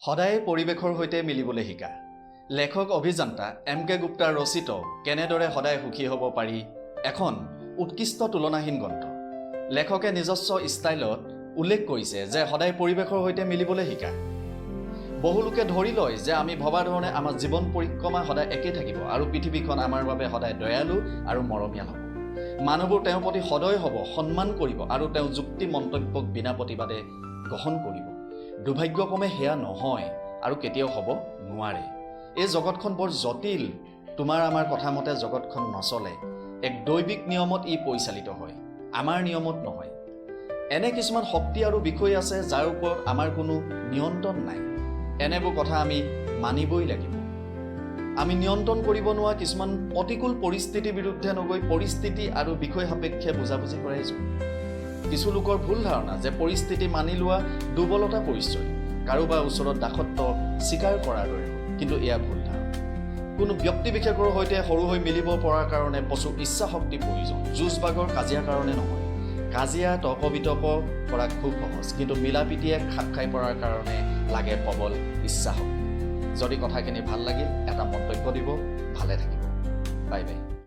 সদায় পৰিৱেশৰ সৈতে মিলিবলৈ শিকা। লেখক অভিযন্তা এম কে গুপ্তাৰ ৰচিত কেনেদৰে সদায় সুখী হ'ব পাৰি এখন উৎকৃষ্ট তুলনাহীন গ্ৰন্থ। লেখকে নিজস্ব ষ্টাইলত উল্লেখ কৰিছে যে সদায় পৰিৱেশৰ সৈতে মিলিবলৈ শিকা। বহু লোকে ধৰি লয় যে আমি ভবা ধৰণে আমাৰ জীৱন পৰিক্ৰমা সদায় একেই থাকিব আৰু পৃথিৱীখন আমাৰ বাবে সদায় দয়ালু আৰু মৰমীয়াল হ'ব। মানুহবোৰ তেওঁৰ প্ৰতি সদয় হ'ব, সন্মান কৰিব আৰু তেওঁ যুক্তি মন্তব্যক বিনা প্ৰতিবাদে গ্ৰহণ কৰিব। দুৰ্ভাগ্যক্ৰমে সেয়া নহয় আৰু কেতিয়াও হ'ব নোৱাৰে। এই জগতখন বৰ জটিল। তোমাৰ আমাৰ কথা মতে জগতখন নচলে। এক দৈবিক নিয়মত ই পৰিচালিত হয়, আমাৰ নিয়মত নহয়। এনে কিছুমান শক্তি আৰু বিষয় আছে যাৰ ওপৰত আমাৰ কোনো নিয়ন্ত্ৰণ নাই। এনেবোৰ কথা আমি মানিবই লাগিব। আমি নিয়ন্ত্ৰণ কৰিব নোৱাৰা কিছুমান প্ৰতিকূল পৰিস্থিতিৰ বিৰুদ্ধে নগৈ পৰিস্থিতি আৰু বিষয় সাপেক্ষে বুজাবুজি কৰাই যোগ। কিছু লোকৰ ভুল ধাৰণা যে পৰিস্থিতি মানি লোৱা দুৰ্বলতা পৰিচয়, কাৰোবাৰ ওচৰত দাসত্ব স্বীকাৰ কৰাৰ দৰে, কিন্তু এয়া ভুল ধাৰণা। কোনো ব্যক্তি বিশেষৰ সৈতে সৰু হৈ মিলিব পৰাৰ কাৰণে প্ৰচুৰ ইচ্ছা শক্তি প্ৰয়োজন। যুঁজ বাগৰ কাজিয়াৰ কাৰণে নহয়। কাজিয়া তৰ্ক বিতৰ্ক কৰা খুব সহজ, কিন্তু মিলাপ্ৰীতিয়ে খাপ খাই পৰাৰ কাৰণে লাগে প্ৰবল ইচ্ছা শক্তি। যদি কথাখিনি ভাল লাগিল এটা মন্তব্য দিব। ভালে থাকিব। Bye bye.